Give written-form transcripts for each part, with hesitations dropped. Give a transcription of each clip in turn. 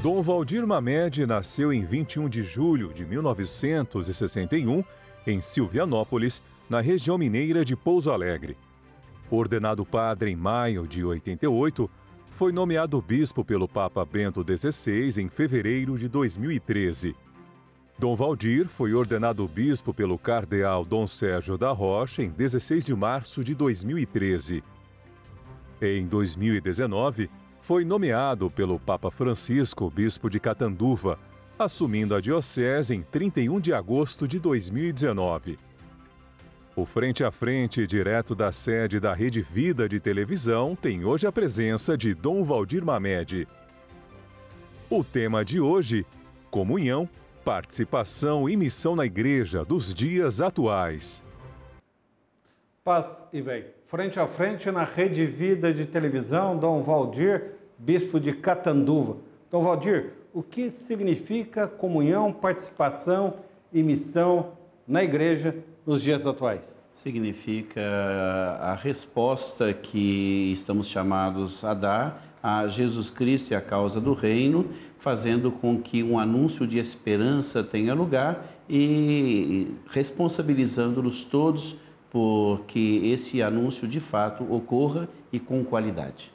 Dom Valdir Mamed nasceu em 21 de julho de 1961, em Silvianópolis, na região mineira de Pouso Alegre. Ordenado padre em maio de 88, foi nomeado bispo pelo Papa Bento XVI em fevereiro de 2013. Dom Valdir foi ordenado bispo pelo cardeal Dom Sérgio da Rocha em 16 de março de 2013. Em 2019, foi nomeado pelo Papa Francisco bispo de Catanduva, assumindo a diocese em 31 de agosto de 2019. O Frente a Frente, direto da sede da Rede Vida de televisão, tem hoje a presença de Dom Valdir Mamed. O tema de hoje: comunhão, participação e missão na Igreja dos dias atuais. Paz e bem. Frente a Frente na Rede Vida de televisão, Dom Valdir, bispo de Catanduva. Dom Valdir, o que significa comunhão, participação e missão na Igreja nos dias atuais? Significa a resposta que estamos chamados a dar a Jesus Cristo e a causa do reino, fazendo com que um anúncio de esperança tenha lugar e responsabilizando-nos todos por que esse anúncio de fato ocorra e com qualidade.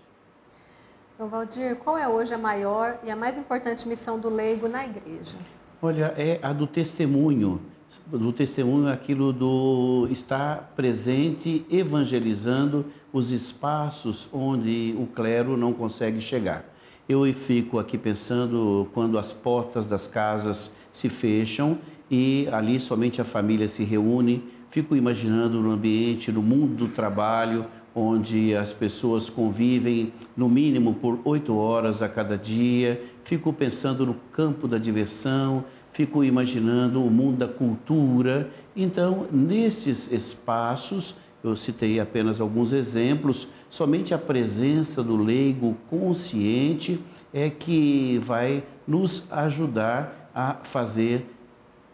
Dom Valdir, qual é hoje a maior e a mais importante missão do leigo na Igreja? Olha, é a do testemunho. Do testemunho é aquilo do estar presente, evangelizando os espaços onde o clero não consegue chegar. Eu fico aqui pensando quando as portas das casas se fecham e ali somente a família se reúne, fico imaginando no ambiente, no mundo do trabalho, onde as pessoas convivem no mínimo por 8 horas a cada dia, fico pensando no campo da diversão, fico imaginando o mundo da cultura. Então, nestes espaços, eu citei apenas alguns exemplos, somente a presença do leigo consciente é que vai nos ajudar a fazer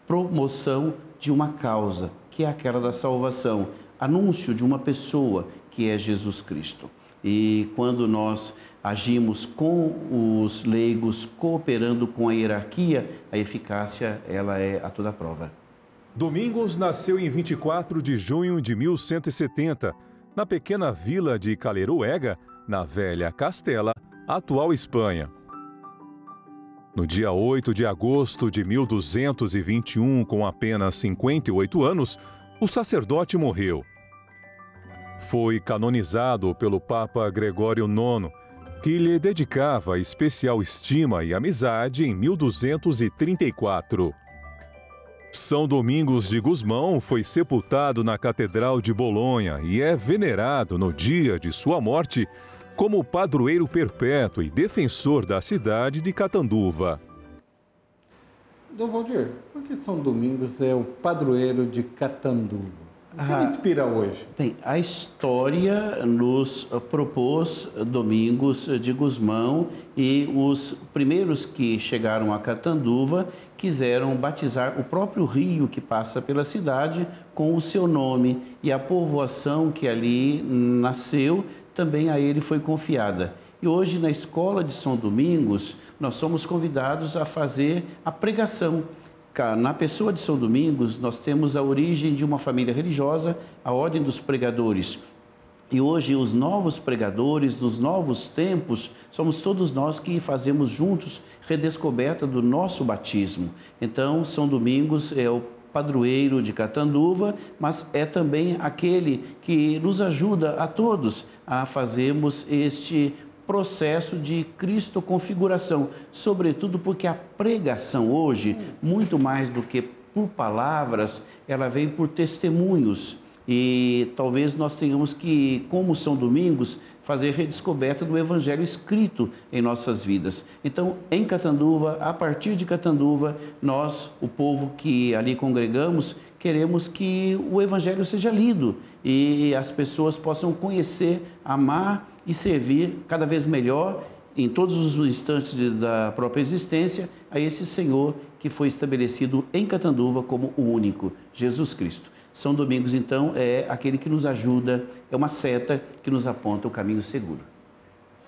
promoção de uma causa, que é aquela da salvação, anúncio de uma pessoa, que é Jesus Cristo. E quando nós agimos com os leigos, cooperando com a hierarquia, a eficácia ela é a toda prova. Domingos nasceu em 24 de junho de 1170, na pequena vila de Caleruega, na velha Castela, atual Espanha. No dia 8 de agosto de 1221, com apenas 58 anos, o sacerdote morreu. Foi canonizado pelo Papa Gregório IX, que lhe dedicava especial estima e amizade em 1234. São Domingos de Gusmão foi sepultado na Catedral de Bolonha e é venerado no dia de sua morte como padroeiro perpétuo e defensor da cidade de Catanduva. Dom Valdir, por que São Domingos é o padroeiro de Catanduva? O que ele inspira hoje? Bem, a história nos propôs Domingos de Gusmão e os primeiros que chegaram a Catanduva quiseram batizar o próprio rio que passa pela cidade com o seu nome, e a povoação que ali nasceu também a ele foi confiada. E hoje na Escola de São Domingos nós somos convidados a fazer a pregação. Na pessoa de São Domingos, nós temos a origem de uma família religiosa, a Ordem dos Pregadores. E hoje, os novos pregadores dos novos tempos, somos todos nós que fazemos juntos redescoberta do nosso batismo. Então, São Domingos é o padroeiro de Catanduva, mas é também aquele que nos ajuda a todos a fazermos este processo de cristoconfiguração, sobretudo porque a pregação hoje, muito mais do que por palavras, ela vem por testemunhos. E talvez nós tenhamos que, como São Domingos, fazer redescoberta do Evangelho escrito em nossas vidas. Então, em Catanduva, a partir de Catanduva, nós, o povo que ali congregamos, queremos que o Evangelho seja lido e as pessoas possam conhecer, amar e servir cada vez melhor, em todos os instantes da própria existência, a esse Senhor que foi estabelecido em Catanduva como o único, Jesus Cristo. São Domingos, então, é aquele que nos ajuda, é uma seta que nos aponta o caminho seguro.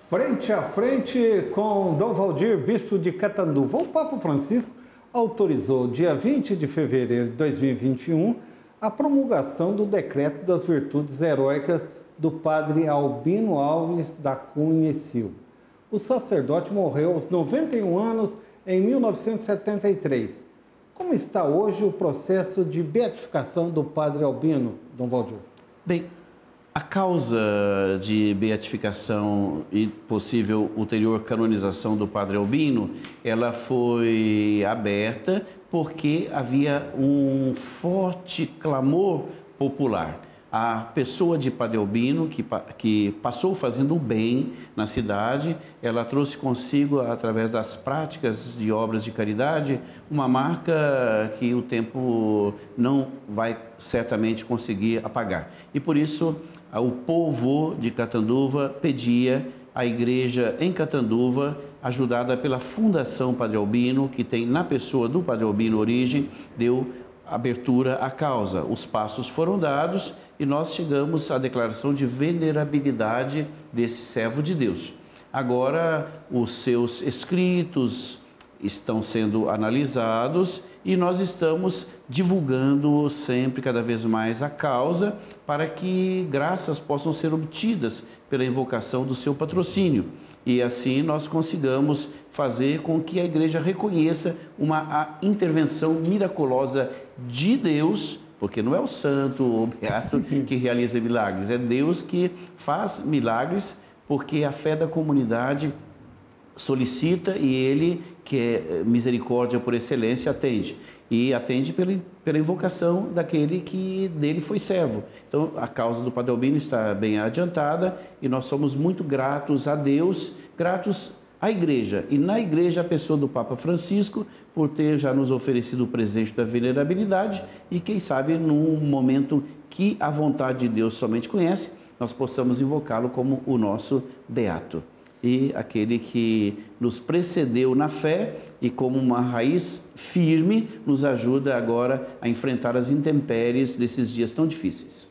Frente a frente com Dom Valdir, bispo de Catanduva. O Papa Francisco autorizou, dia 20 de fevereiro de 2021, a promulgação do decreto das virtudes heróicas do padre Albino Alves da Cunha e Silva. O sacerdote morreu aos 91 anos em 1973. Como está hoje o processo de beatificação do padre Albino, Dom Valdir? Bem, a causa de beatificação e possível ulterior canonização do padre Albino, ela foi aberta porque havia um forte clamor popular. A pessoa de padre Albino, que passou fazendo o bem na cidade, ela trouxe consigo, através das práticas de obras de caridade, uma marca que o tempo não vai certamente conseguir apagar. E por isso, o povo de Catanduva pedia à igreja em Catanduva, ajudada pela Fundação Padre Albino, que tem na pessoa do padre Albino origem, deu abertura à causa. Os passos foram dados e nós chegamos à declaração de venerabilidade desse servo de Deus. Agora, os seus escritos estão sendo analisados e nós estamos divulgando sempre, cada vez mais, a causa para que graças possam ser obtidas pela invocação do seu patrocínio. E assim nós consigamos fazer com que a igreja reconheça uma intervenção miraculosa de Deus, porque não é o santo ou o beato que realiza milagres, é Deus que faz milagres, porque a fé da comunidade solicita e ele, que é misericórdia por excelência, atende. E atende pela invocação daquele que dele foi servo. Então, a causa do padre Albino está bem adiantada e nós somos muito gratos a Deus, gratos à igreja. E na igreja, a pessoa do Papa Francisco, por ter já nos oferecido o presente da venerabilidade e, quem sabe, num momento que a vontade de Deus somente conhece, nós possamos invocá-lo como o nosso beato. E aquele que nos precedeu na fé e como uma raiz firme nos ajuda agora a enfrentar as intempéries desses dias tão difíceis.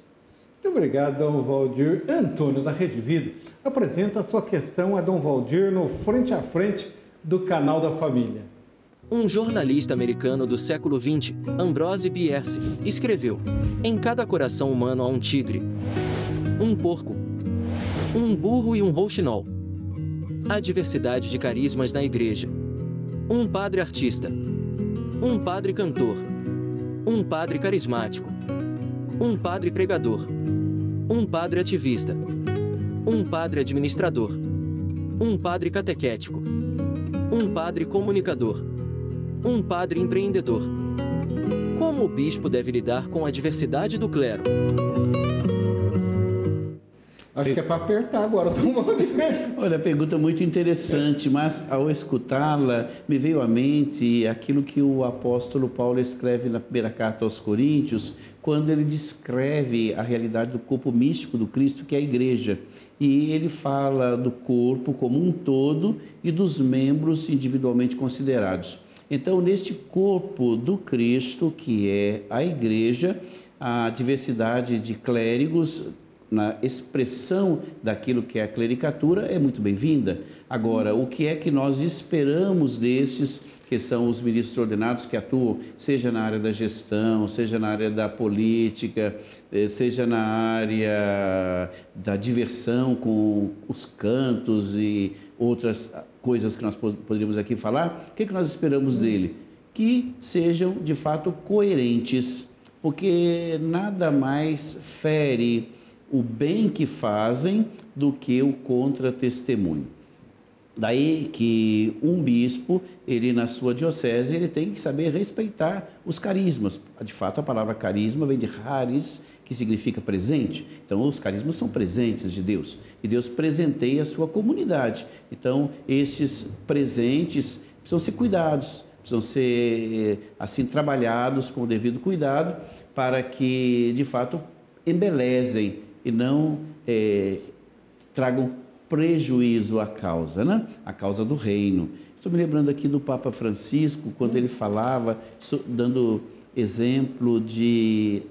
Muito obrigado, Dom Valdir. Antônio, da Rede Vida, apresenta a sua questão a Dom Valdir no Frente a Frente do Canal da Família. Um jornalista americano do século XX, Ambrose Bierce, escreveu: em cada coração humano há um tigre, um porco, um burro e um rouxinol. Há diversidade de carismas na igreja. Um padre artista, um padre cantor, um padre carismático, um padre pregador, um padre ativista, um padre administrador, um padre catequético, um padre comunicador, um padre empreendedor. Como o bispo deve lidar com a diversidade do clero? Acho que é para apertar agora, Dom Valdir. Olha, pergunta muito interessante, mas ao escutá-la, me veio à mente aquilo que o apóstolo Paulo escreve na primeira carta aos Coríntios, quando ele descreve a realidade do corpo místico do Cristo, que é a igreja. E ele fala do corpo como um todo e dos membros individualmente considerados. Então, neste corpo do Cristo, que é a igreja, a diversidade de clérigos na expressão daquilo que é a clericatura é muito bem-vinda. Agora, o que é que nós esperamos desses que são os ministros ordenados que atuam, seja na área da gestão, seja na área da política, seja na área da diversão com os cantos e outras coisas que nós poderíamos aqui falar? O que é que nós esperamos dele? Que sejam, de fato, coerentes, porque nada mais fere o bem que fazem do que o contra-testemunho. Daí que um bispo, ele na sua diocese, ele tem que saber respeitar os carismas. De fato, a palavra carisma vem de charis, que significa presente. Então, os carismas são presentes de Deus. E Deus presenteia a sua comunidade. Então, estes presentes precisam ser cuidados, precisam ser, assim, trabalhados com o devido cuidado, para que, de fato, embelezem e não tragam prejuízo à causa, né? A causa do reino. Estou me lembrando aqui do Papa Francisco, quando ele falava, dando exemplo de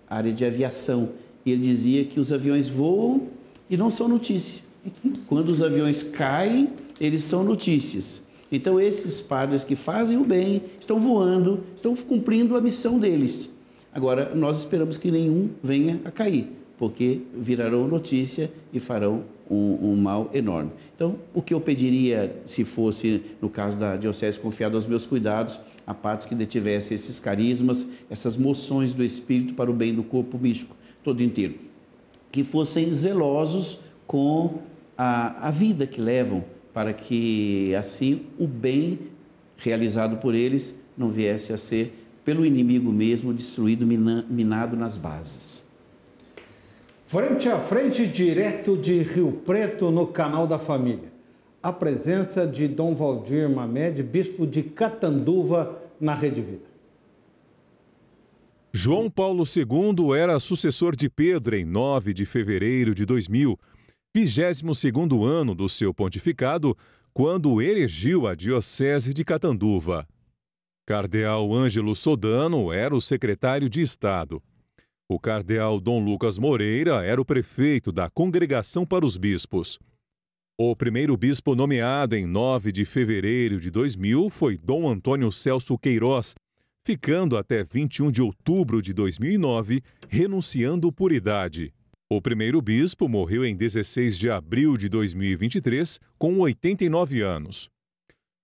área de aviação, e ele dizia que os aviões voam e não são notícia. Quando os aviões caem, eles são notícias. Então, esses padres que fazem o bem, estão voando, estão cumprindo a missão deles. Agora, nós esperamos que nenhum venha a cair, porque virarão notícia e farão um mal enorme. Então, o que eu pediria, se fosse, no caso da diocese, confiado aos meus cuidados, a padres que detivessem esses carismas, essas moções do Espírito para o bem do corpo místico todo inteiro, que fossem zelosos com a vida que levam, para que, assim, o bem realizado por eles não viesse a ser, pelo inimigo mesmo, destruído, minado nas bases. Frente a frente, direto de Rio Preto, no canal da Família. A presença de Dom Valdir Mamed, bispo de Catanduva, na Rede Vida. João Paulo II era sucessor de Pedro em 9 de fevereiro de 2000, 22º ano do seu pontificado, quando erigiu a diocese de Catanduva. Cardeal Ângelo Sodano era o secretário de Estado. O cardeal Dom Lucas Moreira era o prefeito da Congregação para os Bispos. O primeiro bispo nomeado em 9 de fevereiro de 2000 foi Dom Antônio Celso Queiroz, ficando até 21 de outubro de 2009, renunciando por idade. O primeiro bispo morreu em 16 de abril de 2023, com 89 anos.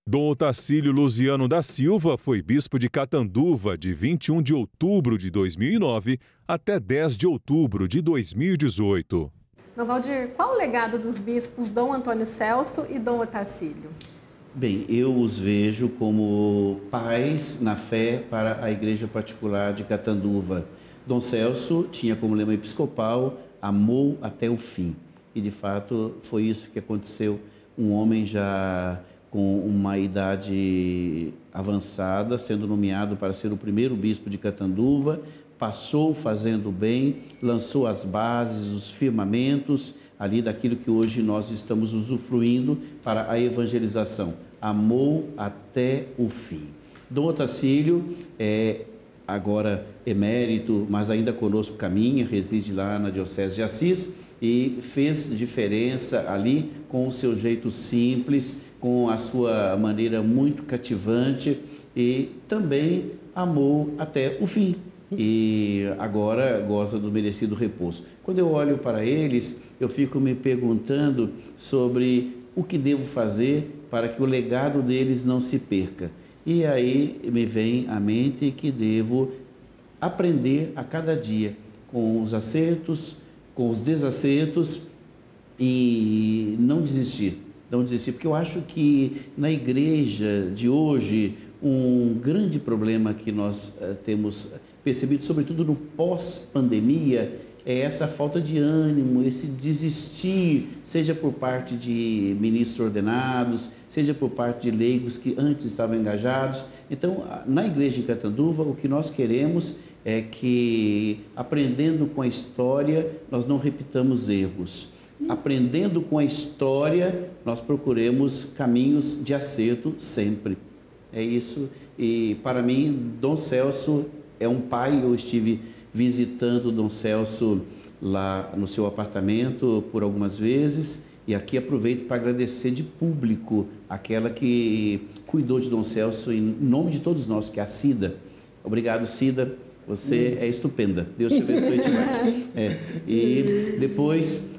Dom Otacílio Luziano da Silva foi bispo de Catanduva de 21 de outubro de 2009 até 10 de outubro de 2018. Dom Valdir, qual o legado dos bispos Dom Antônio Celso e Dom Otacílio? Bem, eu os vejo como pais na fé para a Igreja Particular de Catanduva. Dom Celso tinha como lema episcopal: amou até o fim. E, de fato, foi isso que aconteceu. Um homem já com uma idade avançada, sendo nomeado para ser o primeiro bispo de Catanduva, passou fazendo bem, lançou as bases, os firmamentos, ali daquilo que hoje nós estamos usufruindo para a evangelização. Amou até o fim. Dom Otacílio é agora emérito, mas ainda conosco caminha, reside lá na Diocese de Assis e fez diferença ali com o seu jeito simples, com a sua maneira muito cativante e também amou até o fim. E agora goza do merecido repouso. Quando eu olho para eles, eu fico me perguntando sobre o que devo fazer para que o legado deles não se perca. E aí me vem à mente que devo aprender a cada dia com os acertos, com os desacertos e não desistir. Não desistir, porque eu acho que na igreja de hoje um grande problema que nós temos percebido, sobretudo no pós-pandemia, é essa falta de ânimo, esse desistir, seja por parte de ministros ordenados, seja por parte de leigos que antes estavam engajados. Então, na igreja de Catanduva, o que nós queremos é que, aprendendo com a história, nós não repitamos erros. Aprendendo com a história, nós procuremos caminhos de acerto sempre. É isso. E, para mim, Dom Celso é um pai. Eu estive visitando Dom Celso lá no seu apartamento por algumas vezes e aqui aproveito para agradecer de público aquela que cuidou de Dom Celso em nome de todos nós, que é a Cida. Obrigado, Cida. Você é estupenda. Deus te abençoe demais. E depois,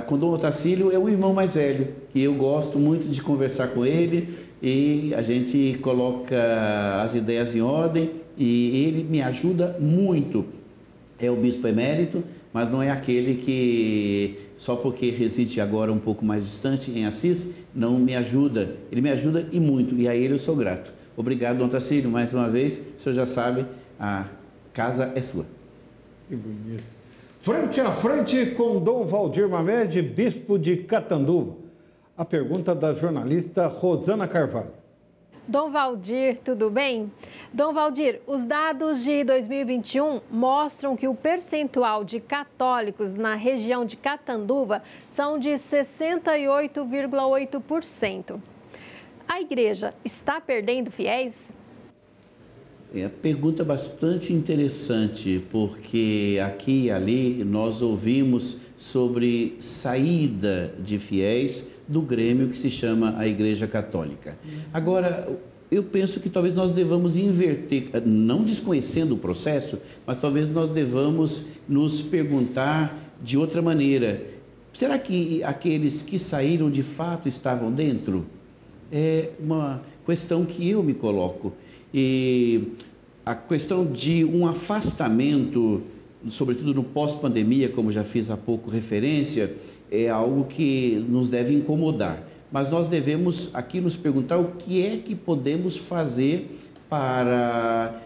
com Dom Otacílio, é um irmão mais velho, que eu gosto muito de conversar com ele e a gente coloca as ideias em ordem e ele me ajuda muito. É o bispo emérito, mas não é aquele que, só porque reside agora um pouco mais distante, em Assis, não me ajuda. Ele me ajuda e muito, e a ele eu sou grato. Obrigado, Dom Otacílio, mais uma vez. O senhor já sabe, a casa é sua. Que bonito. Frente a frente com Dom Valdir Mamed, bispo de Catanduva. A pergunta da jornalista Rosana Carvalho. Dom Valdir, tudo bem? Dom Valdir, os dados de 2021 mostram que o percentual de católicos na região de Catanduva são de 68,8%. A igreja está perdendo fiéis? É a pergunta bastante interessante, porque aqui e ali nós ouvimos sobre saída de fiéis do grêmio que se chama a Igreja Católica. Agora, eu penso que talvez nós devamos inverter, não desconhecendo o processo, mas talvez nós devamos nos perguntar de outra maneira: será que aqueles que saíram de fato estavam dentro? É uma questão que eu me coloco. E a questão de um afastamento, sobretudo no pós-pandemia, como já fiz há pouco referência, é algo que nos deve incomodar. Mas nós devemos aqui nos perguntar o que é que podemos fazer para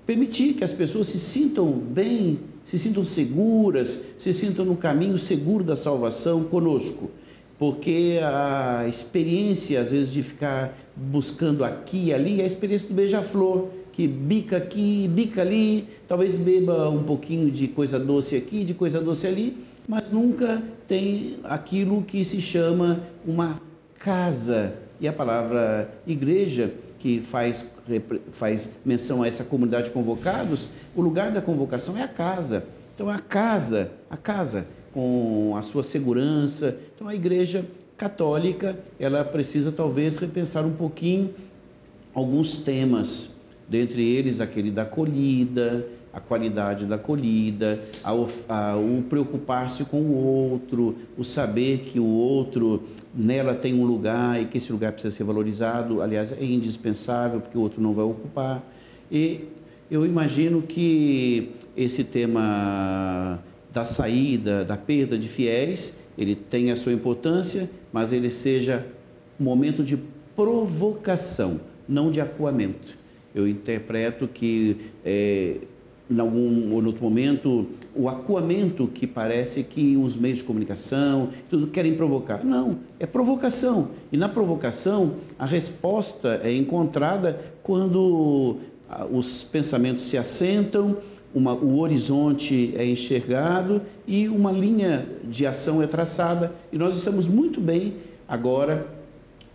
permitir que as pessoas se sintam bem, se sintam seguras, se sintam no caminho seguro da salvação conosco. Porque a experiência, às vezes, de ficar buscando aqui e ali, é a experiência do beija-flor, que bica aqui, bica ali, talvez beba um pouquinho de coisa doce aqui, de coisa doce ali, mas nunca tem aquilo que se chama uma casa. E a palavra igreja, que faz menção a essa comunidade de convocados, o lugar da convocação é a casa. Então, a casa com a sua segurança. Então, a Igreja Católica, ela precisa talvez repensar um pouquinho alguns temas, dentre eles aquele da acolhida, a qualidade da acolhida, o preocupar-se com o outro, o saber que o outro nela tem um lugar e que esse lugar precisa ser valorizado, aliás, é indispensável porque o outro não vai ocupar. E eu imagino que esse tema da saída, da perda de fiéis, ele tem a sua importância, mas ele seja um momento de provocação, não de acuamento. Eu interpreto que, em algum ou outro momento, o acuamento que parece que os meios de comunicação, tudo querem provocar. Não, é provocação. E na provocação, a resposta é encontrada quando os pensamentos se assentam, o horizonte é enxergado e uma linha de ação é traçada. E nós estamos muito bem agora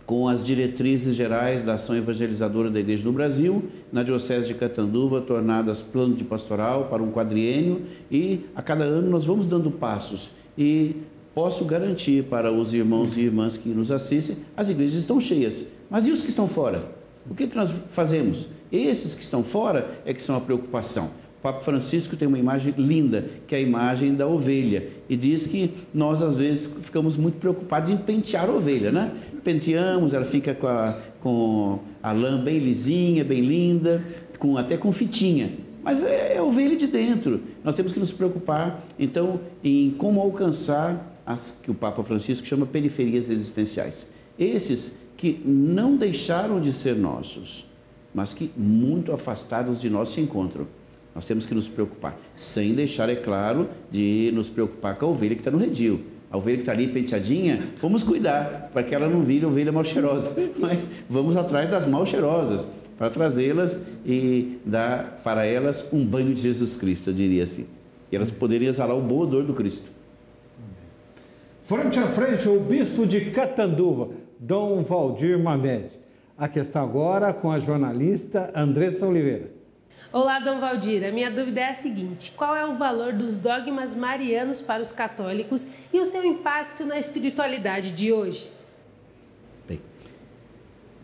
com as diretrizes gerais da ação evangelizadora da Igreja do Brasil, na Diocese de Catanduva, tornadas plano de pastoral para um quadriênio, e a cada ano nós vamos dando passos. E posso garantir para os irmãos e irmãs que nos assistem, as igrejas estão cheias. Mas e os que estão fora? O que nós fazemos? Esses que estão fora é que são a preocupação. O Papa Francisco tem uma imagem linda, que é a imagem da ovelha, e diz que nós, às vezes, ficamos muito preocupados em pentear a ovelha, né? Penteamos, ela fica com a lã bem lisinha, bem linda, até com fitinha, mas é a ovelha de dentro. Nós temos que nos preocupar, então, em como alcançar as que o Papa Francisco chama periferias existenciais. Esses que não deixaram de ser nossos, mas que muito afastados de nós se encontram. Nós temos que nos preocupar, sem deixar, é claro, de nos preocupar com a ovelha que está no redil. A ovelha que está ali penteadinha, vamos cuidar, para que ela não vire ovelha mal cheirosa. Mas vamos atrás das mal cheirosas, para trazê-las e dar para elas um banho de Jesus Cristo, eu diria assim. E elas poderiam exalar o bom odor do Cristo. Frente a frente, o bispo de Catanduva, Dom Valdir Mamed. A questão agora com a jornalista Andressa Oliveira. Olá, Dom Valdir. A minha dúvida é a seguinte: qual é o valor dos dogmas marianos para os católicos e o seu impacto na espiritualidade de hoje? Bem,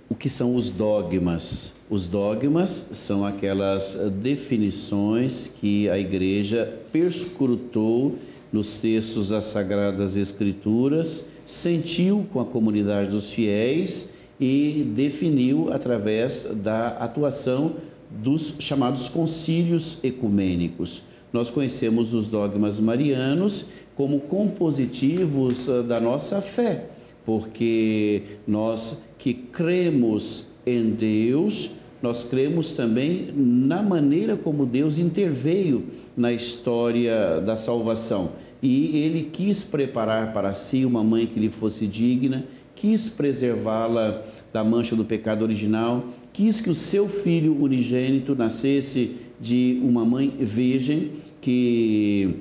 o que são os dogmas? Os dogmas são aquelas definições que a Igreja perscrutou nos textos das Sagradas Escrituras, sentiu com a comunidade dos fiéis e definiu através da atuação dos chamados concílios ecumênicos. Nós conhecemos os dogmas marianos como compositivos da nossa fé, porque nós que cremos em Deus, nós cremos também na maneira como Deus interveio na história da salvação. E Ele quis preparar para si uma mãe que lhe fosse digna, quis preservá-la da mancha do pecado original, quis que o seu filho unigênito nascesse de uma mãe virgem, que,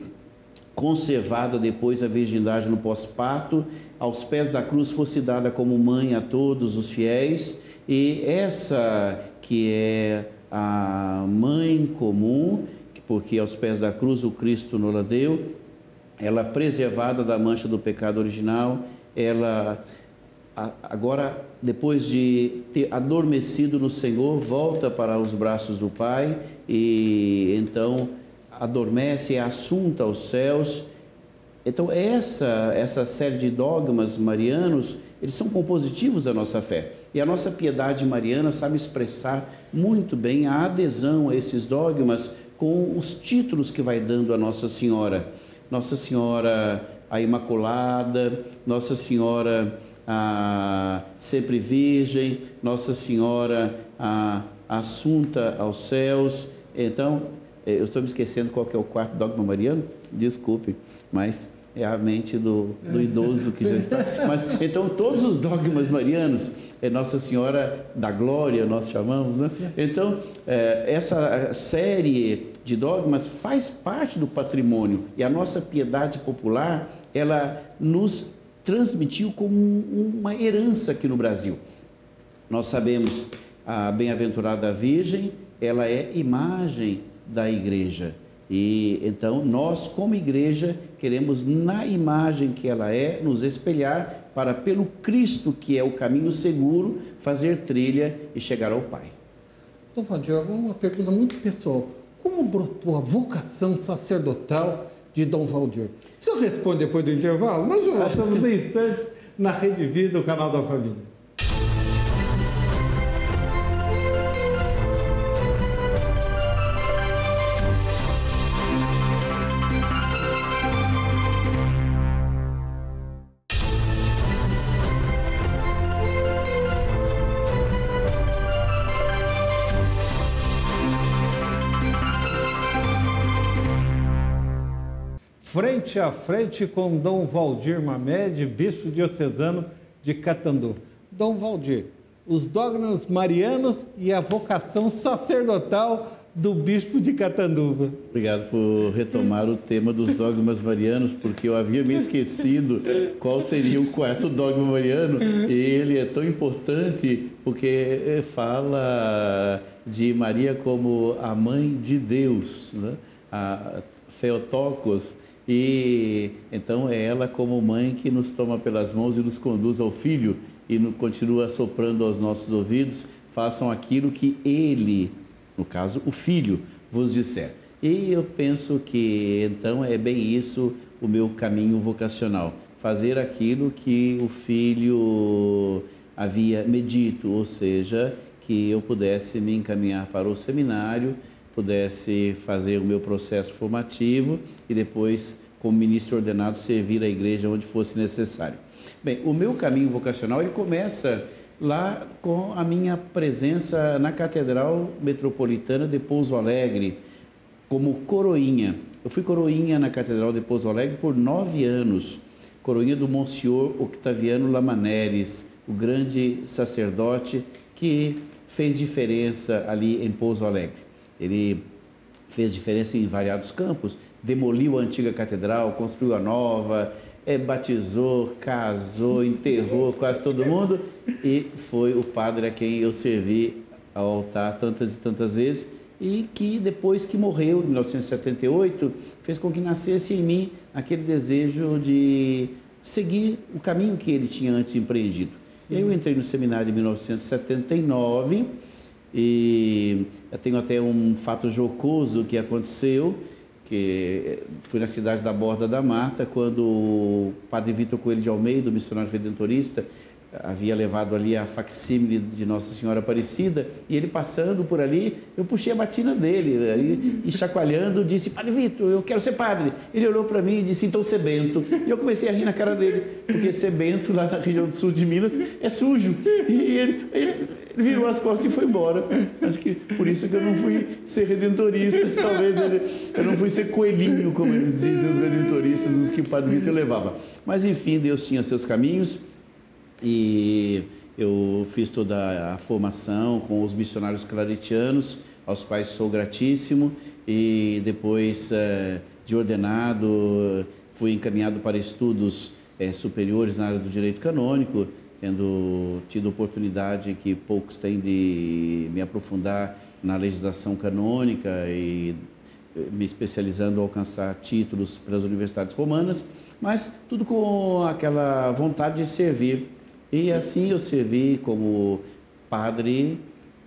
conservada depois a virgindade no pós-parto, aos pés da cruz fosse dada como mãe a todos os fiéis. E essa que é a mãe comum, porque aos pés da cruz o Cristo nos deu, ela preservada da mancha do pecado original, ela agora, depois de ter adormecido no Senhor, volta para os braços do Pai e então adormece, é assunta aos céus. Então essa série de dogmas marianos, eles são compositivos da nossa fé. E a nossa piedade mariana sabe expressar muito bem a adesão a esses dogmas com os títulos que vai dando a Nossa Senhora. Nossa Senhora a Imaculada, Nossa Senhora a Sempre Virgem, Nossa Senhora a Assunta aos céus. Então, eu estou me esquecendo qual que é o quarto dogma mariano, desculpe, mas é a mente do idoso que já está. Mas, então, todos os dogmas marianos, é Nossa Senhora da Glória, nós chamamos, né? Então, essa série de dogmas faz parte do patrimônio e a nossa piedade popular, ela nos transmitiu como uma herança aqui no Brasil. Nós sabemos, a Bem-aventurada Virgem, ela é imagem da igreja. E então nós, como igreja, queremos na imagem que ela é, nos espelhar para, pelo Cristo, que é o caminho seguro, fazer trilha e chegar ao Pai. Dom Valdir, uma pergunta muito pessoal. Como brotou a vocação sacerdotal de Dom Valdir? O senhor responde depois do intervalo? Nós voltamos em instantes na Rede Vida, o canal da família. Frente a frente com Dom Valdir Mamed, bispo diocesano de Catanduva. Dom Valdir, os dogmas marianos e a vocação sacerdotal do bispo de Catanduva. Obrigado por retomar o tema dos dogmas marianos, porque eu havia me esquecido qual seria o quarto dogma mariano, e ele é tão importante porque fala de Maria como a mãe de Deus, né? A Theotokos. E então é ela como mãe que nos toma pelas mãos e nos conduz ao Filho e continua soprando aos nossos ouvidos: façam aquilo que Ele, no caso o Filho, vos disser. E eu penso que então é bem isso o meu caminho vocacional, fazer aquilo que o Filho havia me dito, ou seja, que eu pudesse me encaminhar para o seminário, pudesse fazer o meu processo formativo e depois, como ministro ordenado, servir a igreja onde fosse necessário. Bem, o meu caminho vocacional, ele começa lá com a minha presença na Catedral Metropolitana de Pouso Alegre, como coroinha. Eu fui coroinha na Catedral de Pouso Alegre por 9 anos, coroinha do Monsenhor Octaviano Lamaneres, o grande sacerdote que fez diferença ali em Pouso Alegre. Ele fez diferença em variados campos, demoliu a antiga catedral, construiu a nova, batizou, casou, enterrou quase todo mundo e foi o padre a quem eu servi ao altar tantas e tantas vezes e que depois que morreu, em 1978, fez com que nascesse em mim aquele desejo de seguir o caminho que ele tinha antes empreendido. E aí eu entrei no seminário em 1979 e eu tenho até um fato jocoso que aconteceu, que fui na cidade da Borda da Mata, quando o padre Vitor Coelho de Almeida, o missionário redentorista, havia levado ali a facsímile de Nossa Senhora Aparecida, e ele passando por ali, eu puxei a batina dele, e chacoalhando, disse: Padre Vitor, eu quero ser padre. Ele olhou para mim e disse: então ser bento. E eu comecei a rir na cara dele, porque ser bento lá na região do sul de Minas é sujo. E ele virou as costas e foi embora. Acho que por isso que eu não fui ser redentorista, talvez eu não fui ser coelhinho, como eles dizem, os redentoristas, os que o Padre Vitor levava. Mas enfim, Deus tinha seus caminhos. E eu fiz toda a formação com os missionários claretianos, aos quais sou gratíssimo, e depois de ordenado fui encaminhado para estudos superiores na área do direito canônico, tendo tido oportunidade que poucos têm de me aprofundar na legislação canônica e me especializando em alcançar títulos para as universidades romanas, mas tudo com aquela vontade de servir. E assim eu servi como padre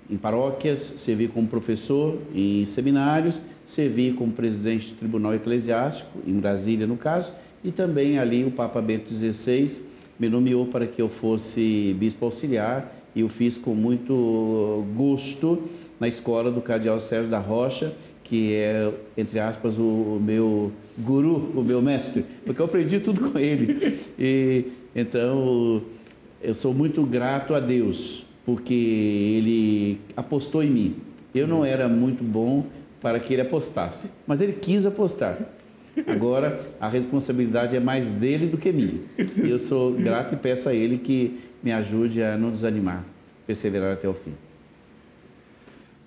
em paróquias, servi como professor em seminários, servi como presidente do Tribunal Eclesiástico, em Brasília no caso, e também ali o Papa Bento XVI me nomeou para que eu fosse bispo auxiliar, e eu fiz com muito gosto na escola do cardeal Sérgio da Rocha, que é, entre aspas, o meu guru, o meu mestre, porque eu aprendi tudo com ele. E então eu sou muito grato a Deus, porque ele apostou em mim. Eu não era muito bom para que ele apostasse, mas ele quis apostar. Agora a responsabilidade é mais dele do que minha. E eu sou grato e peço a ele que me ajude a não desanimar, perseverar até o fim.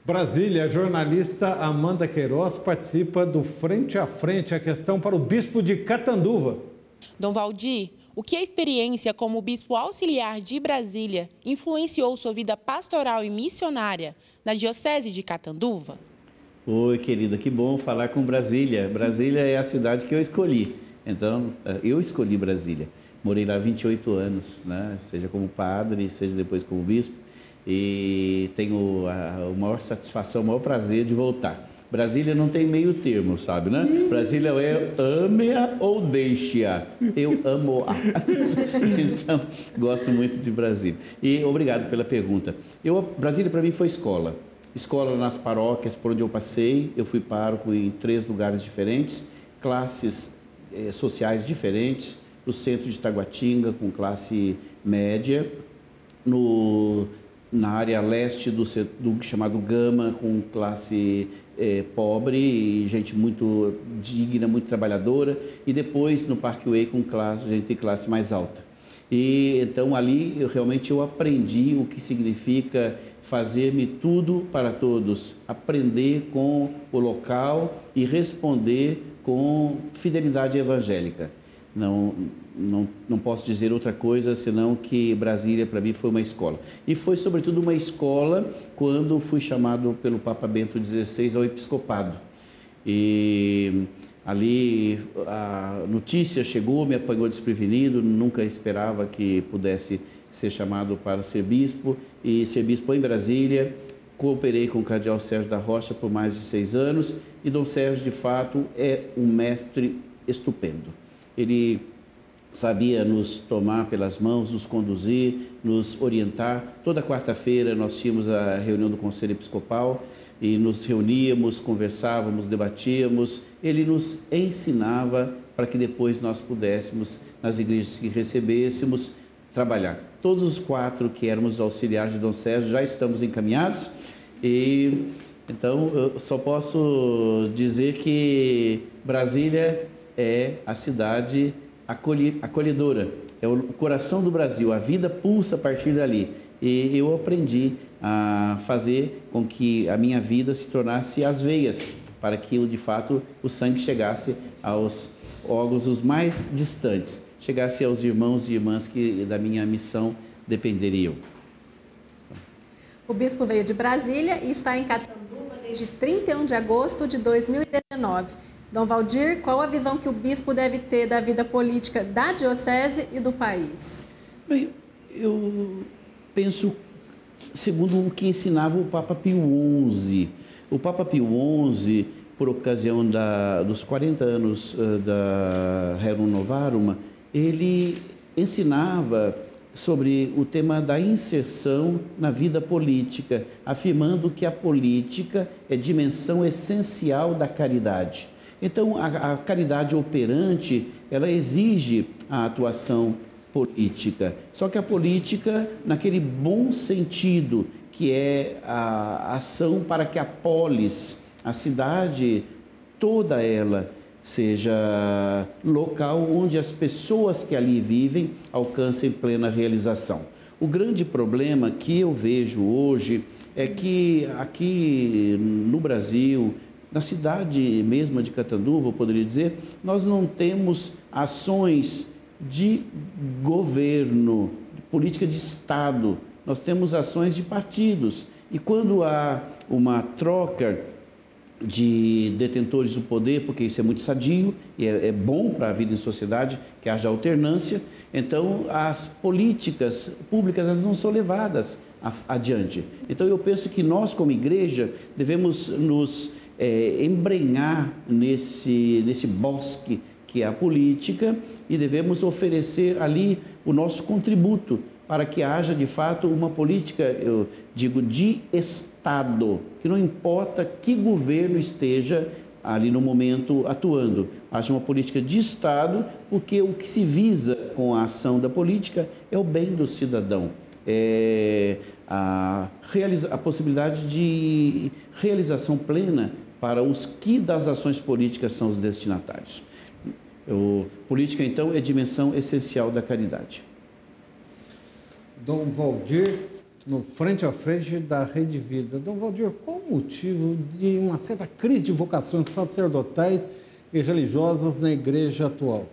Brasília, a jornalista Amanda Queiroz participa do Frente a Frente, a questão para o bispo de Catanduva. Dom Valdir, o que a experiência como bispo auxiliar de Brasília influenciou sua vida pastoral e missionária na diocese de Catanduva? Oi, querida, que bom falar com Brasília. Brasília é a cidade que eu escolhi. Então, eu escolhi Brasília. Morei lá 28 anos, né? Seja como padre, seja depois como bispo. E tenho a maior satisfação, o maior prazer de voltar. Brasília não tem meio termo, sabe, né? Brasília é ame-a ou deixe-a. Eu amo-a. Então, gosto muito de Brasília. E obrigado pela pergunta. Brasília para mim foi escola. Escola nas paróquias por onde eu passei. Eu fui pároco em 3 lugares diferentes, classes sociais diferentes. No centro de Taguatinga, com classe média. Na área leste do chamado Gama, com classe pobre e gente muito digna, muito trabalhadora, e depois no Parque Way com gente de classe mais alta. E então ali eu aprendi o que significa fazer-me tudo para todos, aprender com o local e responder com fidelidade evangélica. Não posso dizer outra coisa senão que Brasília para mim foi uma escola. E foi sobretudo uma escola quando fui chamado pelo Papa Bento XVI ao episcopado. E ali a notícia chegou, me apanhou desprevenido, nunca esperava que pudesse ser chamado para ser bispo. E ser bispo em Brasília, cooperei com o cardeal Sérgio da Rocha por mais de 6 anos. E Dom Sérgio, de fato, é um mestre estupendo. Ele sabia nos tomar pelas mãos, nos conduzir, nos orientar. Toda quarta-feira nós tínhamos a reunião do Conselho Episcopal e nos reuníamos, conversávamos, debatíamos. Ele nos ensinava para que depois nós pudéssemos, nas igrejas que recebêssemos, trabalhar. Todos os 4 que éramos auxiliares de Dom Sérgio já estamos encaminhados e então eu só posso dizer que Brasília é a cidade acolhedora, é o coração do Brasil, a vida pulsa a partir dali. E eu aprendi a fazer com que a minha vida se tornasse as veias, para que de fato o sangue chegasse aos órgãos os mais distantes, chegasse aos irmãos e irmãs que da minha missão dependeriam. O bispo veio de Brasília e está em Catanduva desde 31 de agosto de 2019. Dom Valdir, qual a visão que o bispo deve ter da vida política da diocese e do país? Bem, eu penso segundo o que ensinava o Papa Pio XI. O Papa Pio XI, por ocasião dos 40 anos da Rerum Novarum, ele ensinava sobre o tema da inserção na vida política, afirmando que a política é dimensão essencial da caridade. Então, a caridade operante, ela exige a atuação política. Só que a política, naquele bom sentido, que é a ação para que a polis, a cidade, toda ela, seja local onde as pessoas que ali vivem alcancem plena realização. O grande problema que eu vejo hoje é que aqui no Brasil, na cidade mesma de Catanduva, eu poderia dizer, nós não temos ações de governo, de política de Estado, nós temos ações de partidos. E quando há uma troca de detentores do poder, porque isso é muito sadio e é bom para a vida em sociedade, que haja alternância. Então, as políticas públicas elas não são levadas adiante. Então, eu penso que nós, como igreja, devemos nos embrenhar nesse bosque que é a política e devemos oferecer ali o nosso contributo para que haja, de fato, uma política, eu digo, de Estado, que não importa que governo esteja ali no momento atuando, haja uma política de Estado, porque o que se visa com a ação da política é o bem do cidadão, é a possibilidade de realização plena para os que das ações políticas são os destinatários. Política, então, é dimensão essencial da caridade. Dom Valdir, no frente a frente da Rede Vida. Dom Valdir, qual o motivo de uma certa crise de vocações sacerdotais e religiosas na igreja atual?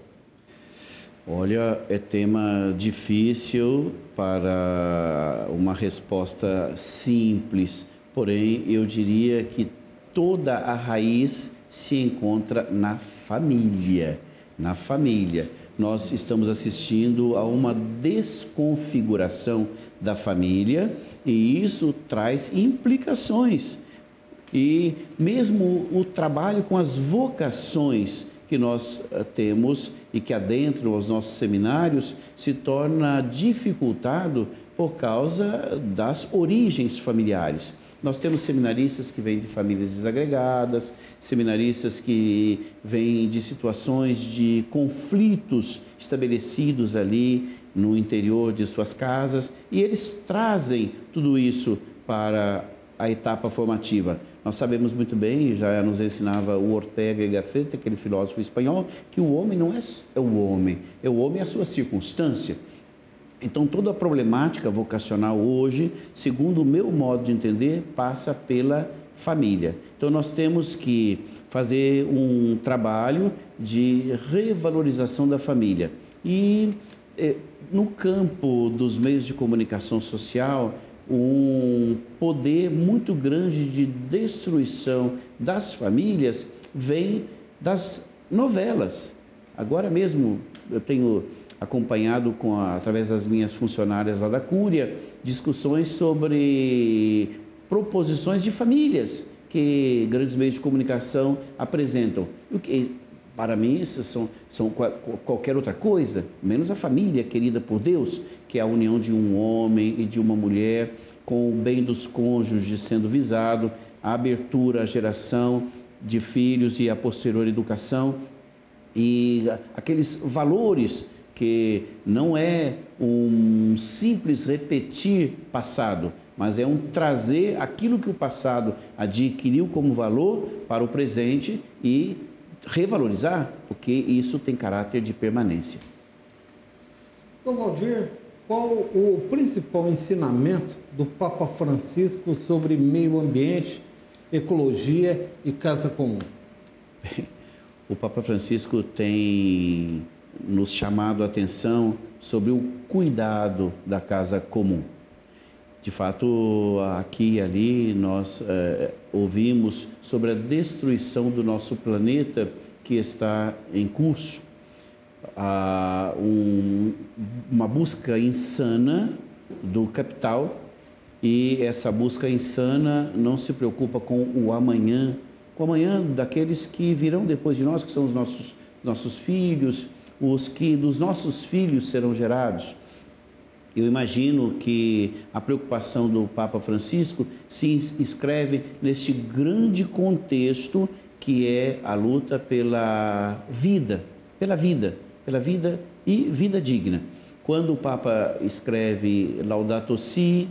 Olha, é tema difícil para uma resposta simples, porém eu diria que toda a raiz se encontra na família. Na família. Nós estamos assistindo a uma desconfiguração da família e isso traz implicações. E mesmo o trabalho com as vocações que nós temos e que adentram os nossos seminários se torna dificultado por causa das origens familiares. Nós temos seminaristas que vêm de famílias desagregadas, seminaristas que vêm de situações de conflitos estabelecidos ali no interior de suas casas e eles trazem tudo isso para a etapa formativa. Nós sabemos muito bem, já nos ensinava o Ortega y Gasset, aquele filósofo espanhol, que o homem não é o homem, é o homem e a sua circunstância. Então, toda a problemática vocacional hoje, segundo o meu modo de entender, passa pela família. Então, nós temos que fazer um trabalho de revalorização da família. E no campo dos meios de comunicação social, um poder muito grande de destruição das famílias vem das novelas. Agora mesmo, eu tenho acompanhado através das minhas funcionárias lá da Cúria, discussões sobre proposições de famílias que grandes meios de comunicação apresentam. O que, para mim, são qualquer outra coisa, menos a família querida por Deus, que é a união de um homem e de uma mulher, com o bem dos cônjuges sendo visado, a abertura à geração de filhos e a posterior educação, e aqueles valores que não é um simples repetir passado, mas é um trazer aquilo que o passado adquiriu como valor para o presente e revalorizar, porque isso tem caráter de permanência. Dom Valdir, qual o principal ensinamento do Papa Francisco sobre meio ambiente, ecologia e casa comum? O Papa Francisco tem nos chamado a atenção sobre o cuidado da casa comum. De fato, aqui e ali nós ouvimos sobre a destruição do nosso planeta que está em curso. Há uma busca insana do capital e essa busca insana não se preocupa com o amanhã daqueles que virão depois de nós, que são os nossos filhos, os que dos nossos filhos serão gerados. Eu imagino que a preocupação do Papa Francisco se inscreve neste grande contexto que é a luta pela vida e vida digna. Quando o Papa escreve Laudato Si,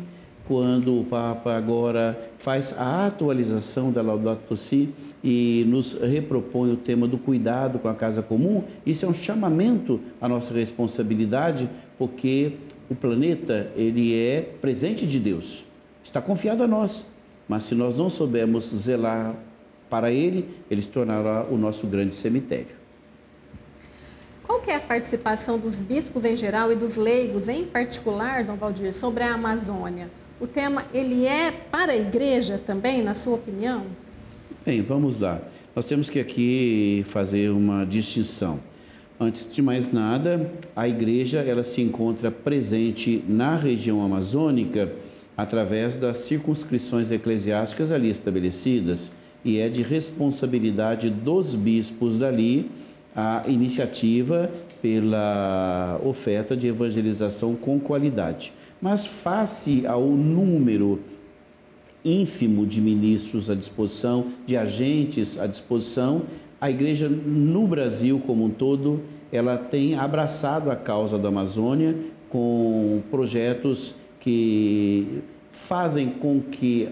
quando o Papa agora faz a atualização da Laudato Si e nos repropõe o tema do cuidado com a casa comum, isso é um chamamento à nossa responsabilidade, porque o planeta, ele é presente de Deus, está confiado a nós, mas se nós não soubermos zelar para ele, ele se tornará o nosso grande cemitério. Qual que é a participação dos bispos em geral e dos leigos em particular, Dom Valdir, sobre a Amazônia? o tema ele é para a igreja também, na sua opinião? Bem, vamos lá. Nós temos que aqui fazer uma distinção. Antes de mais nada, a igreja ela se encontra presente na região amazônica através das circunscrições eclesiásticas ali estabelecidas e é de responsabilidade dos bispos dali a iniciativa pela oferta de evangelização com qualidade. Mas face ao número ínfimo de ministros à disposição, de agentes à disposição, a igreja no Brasil como um todo, ela tem abraçado a causa da Amazônia com projetos que fazem com que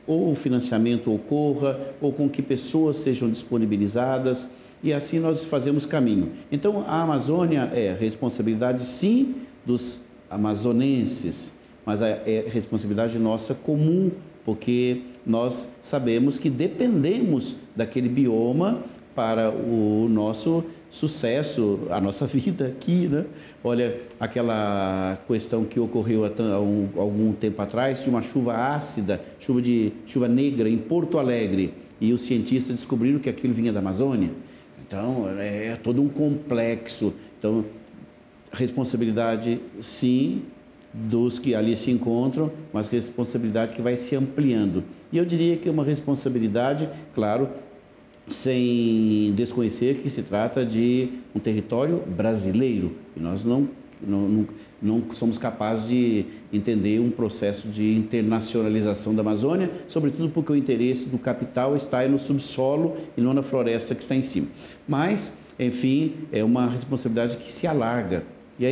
ou o financiamento ocorra, ou com que pessoas sejam disponibilizadas, e assim nós fazemos caminho. Então, a Amazônia é responsabilidade, sim, dos amazonenses, mas é responsabilidade nossa comum, porque nós sabemos que dependemos daquele bioma para o nosso sucesso, a nossa vida aqui, né? Olha, aquela questão que ocorreu há algum tempo atrás de uma chuva ácida, chuva negra em Porto Alegre, e os cientistas descobriram que aquilo vinha da Amazônia. Então, é todo um complexo. Então, responsabilidade, sim, dos que ali se encontram, mas responsabilidade que vai se ampliando. E eu diria que é uma responsabilidade, claro, sem desconhecer que se trata de um território brasileiro. E nós não somos capazes de entender um processo de internacionalização da Amazônia, sobretudo porque o interesse do capital está aí no subsolo e não na floresta que está em cima. Mas, enfim, é uma responsabilidade que se alarga. E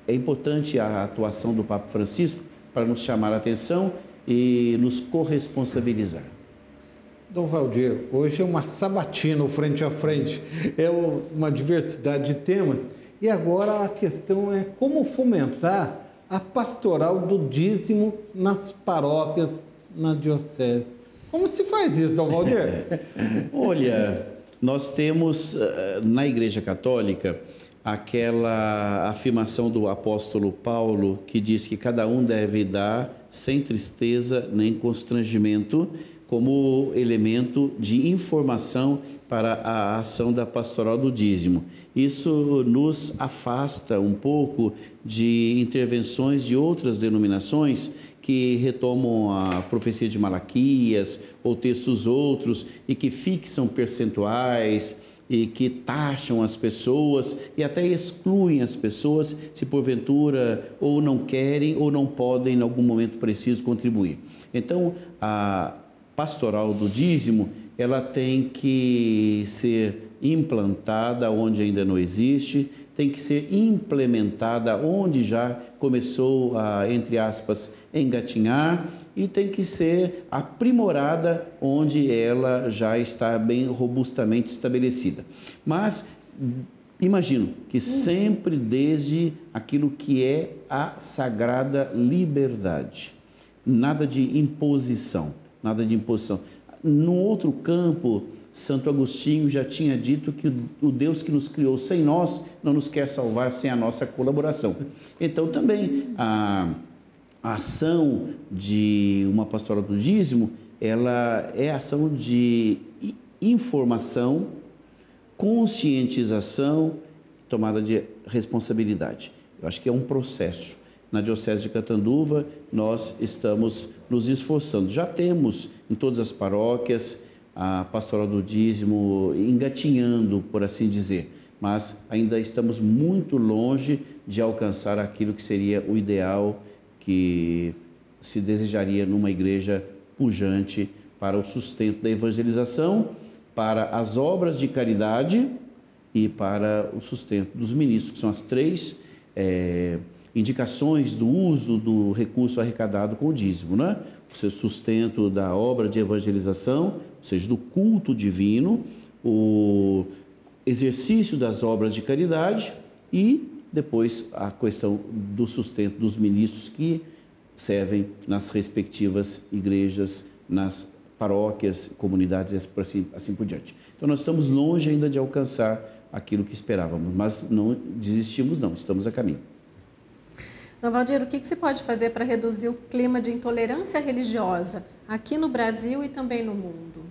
é importante a atuação do Papa Francisco para nos chamar a atenção e nos corresponsabilizar. Dom Valdir, hoje é uma sabatina frente a frente, é uma diversidade de temas, e agora a questão é como fomentar a pastoral do dízimo nas paróquias, na diocese. Como se faz isso, Dom Valdir? Olha, nós temos na Igreja Católica aquela afirmação do apóstolo Paulo que diz que cada um deve dar sem tristeza nem constrangimento, como elemento de informação para a ação da pastoral do dízimo. Isso nos afasta um pouco de intervenções de outras denominações que retomam a profecia de Malaquias ou textos outros e que fixam percentuais e que taxam as pessoas e até excluem as pessoas se porventura ou não querem ou não podem em algum momento preciso contribuir. Então, a pastoral do dízimo, ela tem que ser implantada onde ainda não existe, tem que ser implementada onde já começou a, entre aspas, engatinhar, e tem que ser aprimorada onde ela já está bem robustamente estabelecida. Mas imagino que sempre desde aquilo que é a sagrada liberdade, nada de imposição. Nada de imposição. No outro campo, Santo Agostinho já tinha dito que o Deus que nos criou sem nós não nos quer salvar sem a nossa colaboração. Então, também a ação de uma pastoral do dízimo, ela é ação de informação, conscientização, tomada de responsabilidade. Eu acho que é um processo. Na Diocese de Catanduva, nós estamos nos esforçando. Já temos em todas as paróquias a pastoral do dízimo engatinhando, por assim dizer, mas ainda estamos muito longe de alcançar aquilo que seria o ideal que se desejaria numa igreja pujante para o sustento da evangelização, para as obras de caridade e para o sustento dos ministros, que são as três indicações do uso do recurso arrecadado com o dízimo, né? O seu sustento da obra de evangelização, ou seja, do culto divino, o exercício das obras de caridade e depois a questão do sustento dos ministros que servem nas respectivas igrejas, nas paróquias, comunidades e assim por diante. Então nós estamos longe ainda de alcançar aquilo que esperávamos, mas não desistimos não, estamos a caminho. Dom Valdir, o que se pode fazer para reduzir o clima de intolerância religiosa aqui no Brasil e também no mundo?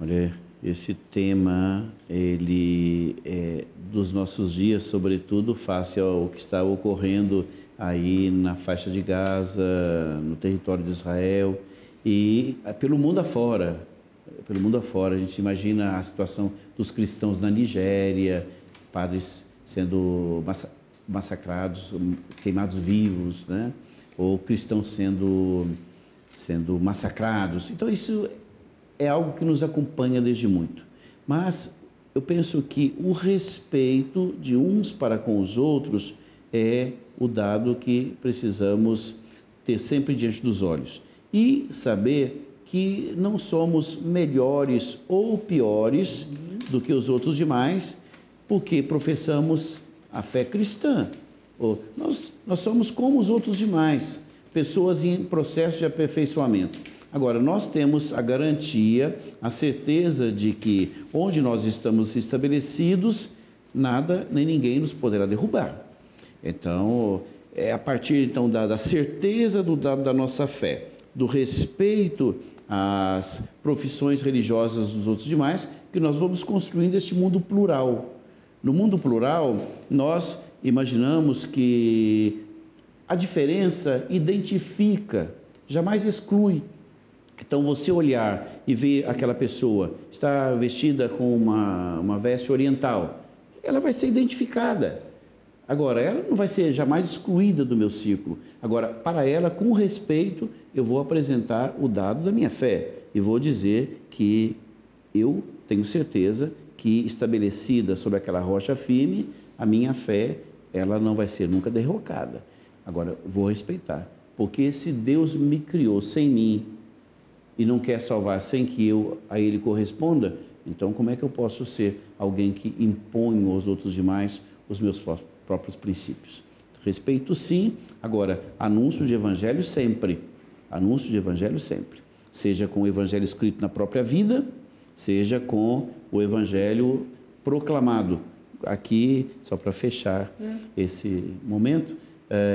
Olha, esse tema, ele é dos nossos dias, sobretudo, face ao que está ocorrendo aí na faixa de Gaza, no território de Israel e pelo mundo afora. Pelo mundo afora, a gente imagina a situação dos cristãos na Nigéria, padres sendo massacrados, queimados vivos, né? Ou cristãos sendo massacrados. Então, isso é algo que nos acompanha desde muito. Mas eu penso que o respeito de uns para com os outros é o dado que precisamos ter sempre diante dos olhos. E saber que não somos melhores ou piores do que os outros demais, porque professamos a fé cristã. Nós somos como os outros demais, pessoas em processo de aperfeiçoamento. Agora, nós temos a garantia, a certeza de que onde nós estamos estabelecidos, nada nem ninguém nos poderá derrubar. Então, é a partir então, da certeza da nossa fé, do respeito às profissões religiosas dos outros demais, que nós vamos construindo este mundo plural. No mundo plural, nós imaginamos que a diferença identifica, jamais exclui. Então, você olhar e ver aquela pessoa está vestida com uma veste oriental, ela vai ser identificada. Agora, ela não vai ser jamais excluída do meu círculo. Agora, para ela, com respeito, eu vou apresentar o dado da minha fé e vou dizer que eu tenho certeza que, estabelecida sobre aquela rocha firme, a minha fé, ela não vai ser nunca derrocada. Agora, vou respeitar, porque se Deus me criou sem mim e não quer salvar sem que eu a Ele corresponda, então como é que eu posso ser alguém que impõe aos outros demais os meus próprios princípios? Respeito sim, agora, anúncio de evangelho sempre, seja com o evangelho escrito na própria vida, seja com o evangelho proclamado. Aqui, só para fechar esse momento,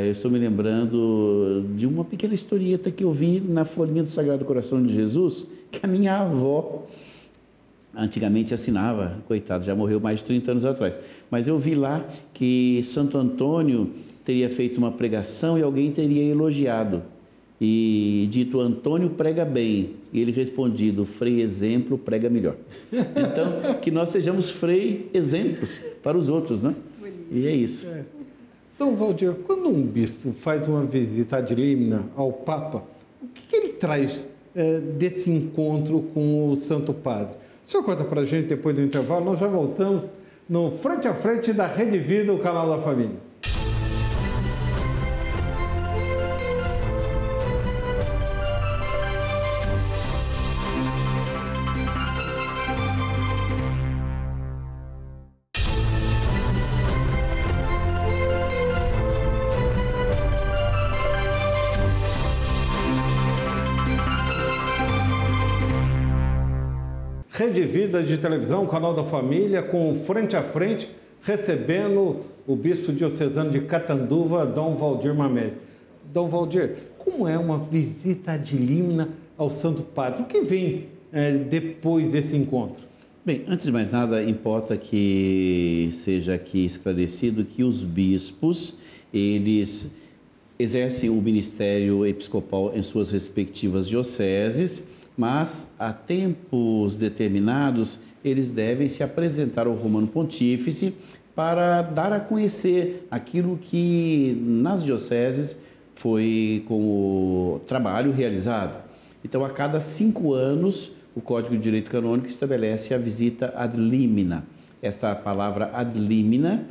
eu estou me lembrando de uma pequena historieta que eu vi na folhinha do Sagrado Coração de Jesus, que a minha avó antigamente assinava, coitado, já morreu mais de 30 anos atrás, mas eu vi lá que Santo Antônio teria feito uma pregação e alguém teria elogiado, e dito: Antônio prega bem, e ele respondido: Frei exemplo prega melhor. Então, que nós sejamos frei exemplos para os outros, né? E é isso. Dom Valdir, quando um bispo faz uma visita ad limina ao Papa, o que ele traz desse encontro com o Santo Padre? O senhor conta para a gente depois do intervalo, nós já voltamos no Frente a Frente da Rede Vida, o canal da família. Rede Vida de televisão, canal da família, com Frente a Frente, recebendo o bispo diocesano de Catanduva, Dom Valdir Mamed. Dom Valdir, como é uma visita ad limina ao Santo Padre? O que vem depois desse encontro? Bem, antes de mais nada, importa que seja aqui esclarecido que os bispos, eles exercem o ministério episcopal em suas respectivas dioceses, mas a tempos determinados eles devem se apresentar ao Romano Pontífice para dar a conhecer aquilo que nas dioceses foi como trabalho realizado. Então, a cada 5 anos, o Código de Direito Canônico estabelece a visita ad limina. Esta palavra ad limina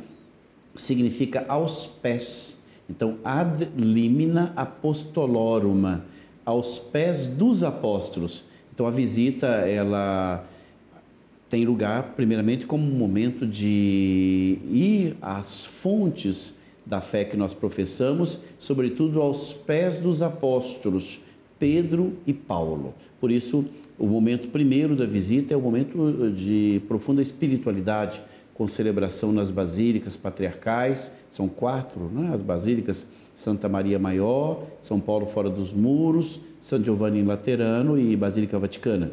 significa aos pés. Então, ad limina apostolorum, aos pés dos apóstolos. Então, a visita, ela tem lugar, primeiramente, como um momento de ir às fontes da fé que nós professamos, sobretudo aos pés dos apóstolos, Pedro e Paulo. Por isso, o momento primeiro da visita é o momento de profunda espiritualidade, com celebração nas basílicas patriarcais, são 4, né? As basílicas Santa Maria Maior, São Paulo Fora dos Muros, São Giovanni Laterano e Basílica Vaticana.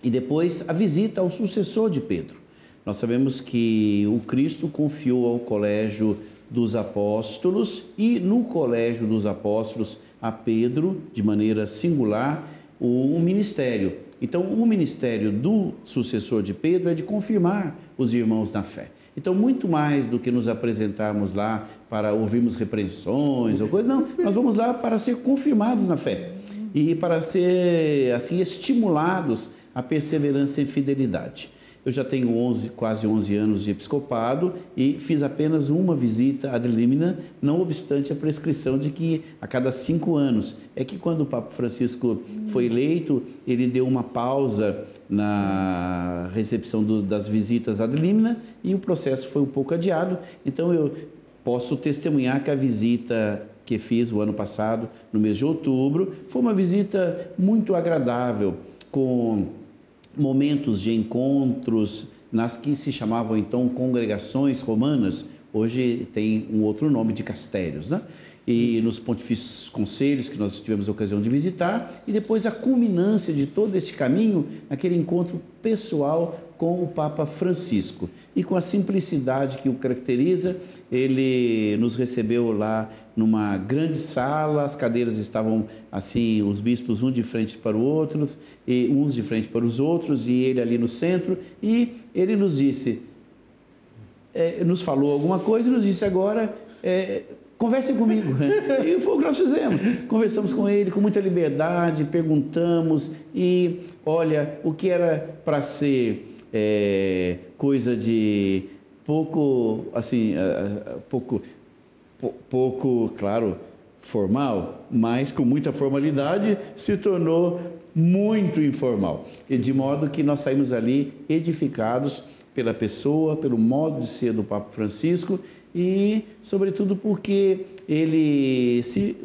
E depois a visita ao sucessor de Pedro. Nós sabemos que o Cristo confiou ao Colégio dos Apóstolos e no Colégio dos Apóstolos a Pedro, de maneira singular, o ministério. Então, o ministério do sucessor de Pedro é de confirmar os irmãos na fé. Então, muito mais do que nos apresentarmos lá para ouvirmos repreensões ou coisa, não, nós vamos lá para ser confirmados na fé e para ser, assim, estimulados à perseverança e fidelidade. Eu já tenho quase 11 anos de episcopado e fiz apenas uma visita ad limina, não obstante a prescrição de que a cada 5 anos. É que quando o Papa Francisco foi eleito, ele deu uma pausa na recepção das visitas ad limina e o processo foi um pouco adiado. Então eu posso testemunhar que a visita que fiz o ano passado, no mês de outubro, foi uma visita muito agradável, com momentos de encontros nas que se chamavam então congregações romanas, hoje tem um outro nome, de castérios, né? E nos pontifícios conselhos que nós tivemos a ocasião de visitar, e depois a culminância de todo esse caminho, naquele encontro pessoal com o Papa Francisco. E com a simplicidade que o caracteriza, ele nos recebeu lá numa grande sala, as cadeiras estavam assim, os bispos um de frente para o outro, e uns de frente para os outros, e ele ali no centro, e ele nos disse, nos falou alguma coisa e nos disse agora, conversem comigo. E foi o que nós fizemos. Conversamos com ele com muita liberdade, perguntamos, e olha, o que era para ser coisa de pouco, assim, pouco, claro, formal, mas com muita formalidade, se tornou muito informal. E de modo que nós saímos ali edificados pela pessoa, pelo modo de ser do Papa Francisco e, sobretudo, porque ele se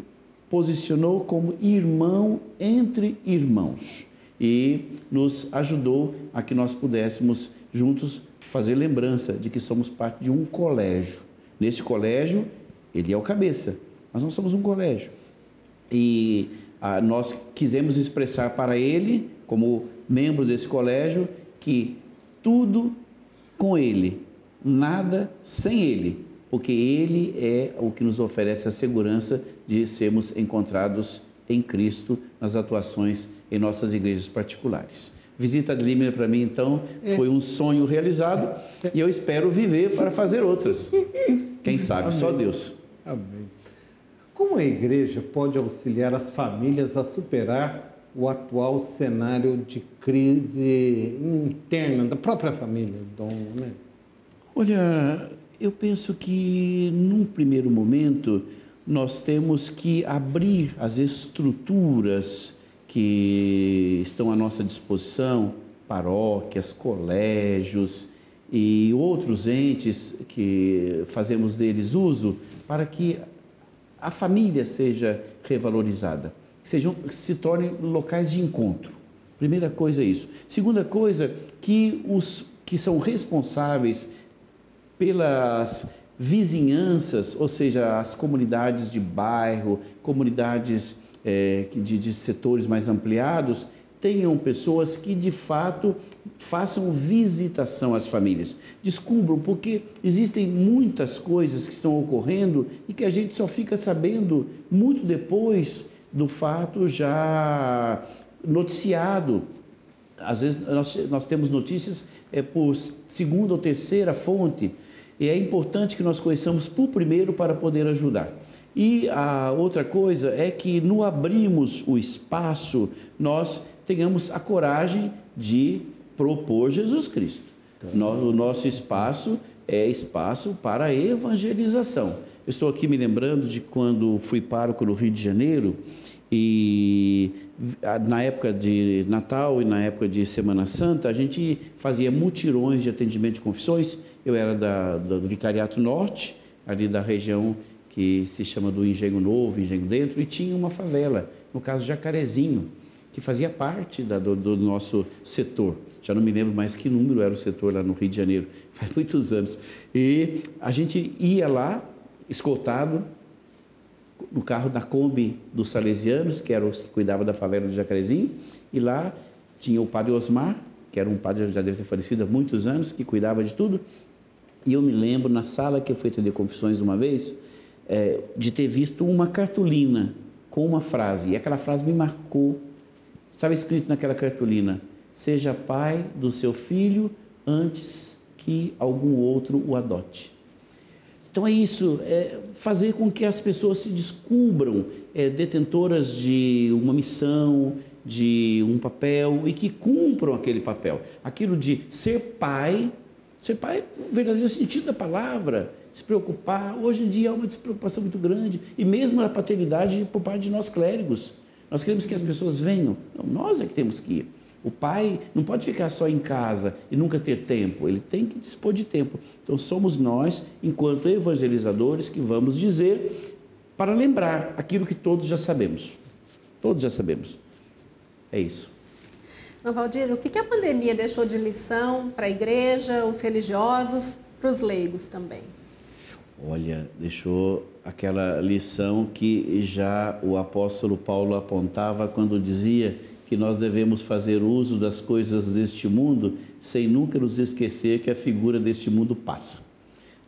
posicionou como irmão entre irmãos e nos ajudou a que nós pudéssemos juntos fazer lembrança de que somos parte de um colégio. Nesse colégio, ele é o cabeça, mas nós somos um colégio. E nós quisemos expressar para ele, como membros desse colégio, que tudo com ele, nada sem ele, porque ele é o que nos oferece a segurança de sermos encontrados em Cristo nas atuações em nossas igrejas particulares. Visita ad limina para mim, então, foi um sonho realizado e eu espero viver para fazer outras. Quem sabe? Amém. Só Deus. Amém. Como a igreja pode auxiliar as famílias a superar o atual cenário de crise interna da própria família, Dom? Né? Olha, eu penso que, num primeiro momento, nós temos que abrir as estruturas que estão à nossa disposição, paróquias, colégios e outros entes que fazemos deles uso, para que a família seja revalorizada, que se tornem locais de encontro. Primeira coisa é isso. Segunda coisa, que os que são responsáveis pelas vizinhanças, ou seja, as comunidades de bairro, comunidades de setores mais ampliados, tenham pessoas que de fato façam visitação às famílias. Descubram, porque existem muitas coisas que estão ocorrendo e que a gente só fica sabendo muito depois do fato já noticiado. Às vezes nós temos notícias por segunda ou terceira fonte, e é importante que nós conheçamos por primeiro para poder ajudar. E a outra coisa é que, no abrirmos o espaço, nós tenhamos a coragem de propor Jesus Cristo. O nosso espaço é espaço para a evangelização. Eu estou aqui me lembrando de quando fui pároco no Rio de Janeiro, e na época de Natal e na época de Semana Santa, a gente fazia mutirões de atendimento de confissões. Eu era do Vicariato Norte, ali da região que se chama do Engenho Novo, Engenho Dentro, e tinha uma favela, no caso Jacarezinho, que fazia parte do nosso setor. já não me lembro mais que número era o setor lá no Rio de Janeiro, faz muitos anos. E a gente ia lá, escoltado, no carro da Kombi dos Salesianos, que era os que cuidavam da favela do Jacarezinho, e lá tinha o padre Osmar, que era um padre que já deve ter falecido há muitos anos, que cuidava de tudo. E eu me lembro, na sala que eu fui atender confissões uma vez, de ter visto uma cartolina com uma frase, e aquela frase me marcou. Estava escrito naquela cartolina: seja pai do seu filho antes que algum outro o adote. Então é isso, fazer com que as pessoas se descubram detentoras de uma missão, de um papel, e que cumpram aquele papel. Aquilo de ser pai no verdadeiro sentido da palavra, se preocupar. Hoje em dia há uma despreocupação muito grande, e mesmo a paternidade por parte de nós clérigos. Nós queremos que as pessoas venham, não, nós é que temos que ir. O pai não pode ficar só em casa e nunca ter tempo, ele tem que dispor de tempo. Então somos nós, enquanto evangelizadores, que vamos dizer, para lembrar aquilo que todos já sabemos. Todos já sabemos. É isso. Dom Valdir, o que a pandemia deixou de lição para a igreja, os religiosos, para os leigos também? Olha, deixou aquela lição que já o apóstolo Paulo apontava quando dizia que nós devemos fazer uso das coisas deste mundo sem nunca nos esquecer que a figura deste mundo passa.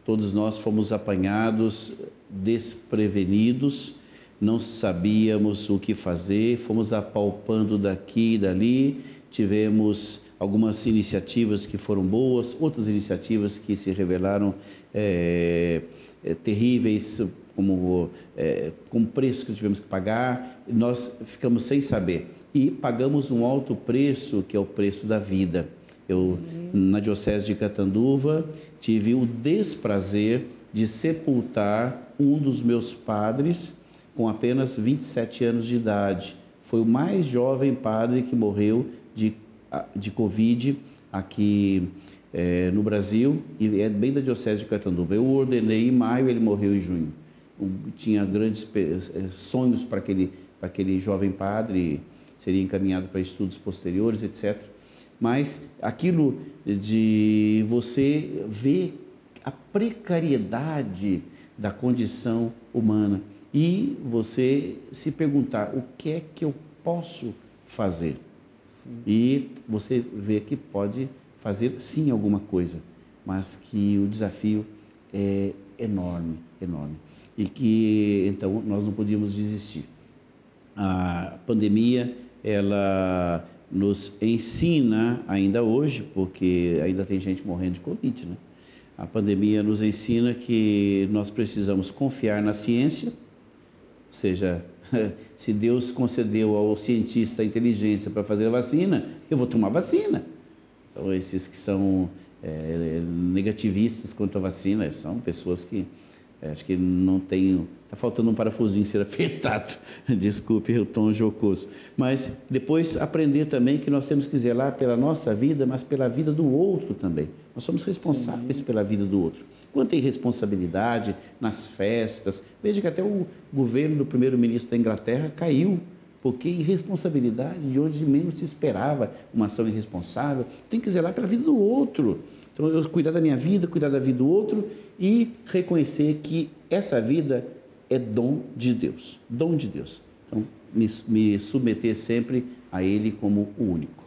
Todos nós fomos apanhados, desprevenidos, não sabíamos o que fazer, fomos apalpando daqui e dali, tivemos algumas iniciativas que foram boas, outras iniciativas que se revelaram terríveis, como preço que tivemos que pagar, nós ficamos sem saber. E pagamos um alto preço, que é o preço da vida. Eu, na Diocese de Catanduva, tive o desprazer de sepultar um dos meus padres com apenas 27 anos de idade. Foi o mais jovem padre que morreu de Covid aqui no Brasil, e é bem da Diocese de Catanduva. Eu o ordenei em maio, ele morreu em junho. Eu tinha grandes sonhos para aquele jovem padre, seria encaminhado para estudos posteriores, etc. Mas aquilo de você ver a precariedade da condição humana e você se perguntar: o que é que eu posso fazer? Sim. E você vê que pode fazer sim alguma coisa, mas que o desafio é enorme, enorme. E que então nós não podíamos desistir. A pandemia, ela nos ensina ainda hoje, porque ainda tem gente morrendo de Covid, né? A pandemia nos ensina que nós precisamos confiar na ciência, ou seja, se Deus concedeu ao cientista a inteligência para fazer a vacina, eu vou tomar vacina. Então, esses que são negativistas contra a vacina são pessoas que acho que não tem... Está faltando um parafusinho ser apertado. Desculpe o tom jocoso. Mas depois aprender também que nós temos que zelar pela nossa vida, mas pela vida do outro também. Nós somos responsáveis pela vida do outro. Quanta irresponsabilidade nas festas. Veja que até o governo do primeiro-ministro da Inglaterra caiu, porque irresponsabilidade de onde menos se esperava, uma ação irresponsável. Tem que zelar pela vida do outro. Então, eu cuidar da minha vida, cuidar da vida do outro e reconhecer que essa vida é dom de Deus. Dom de Deus. Então, me submeter sempre a Ele como o único.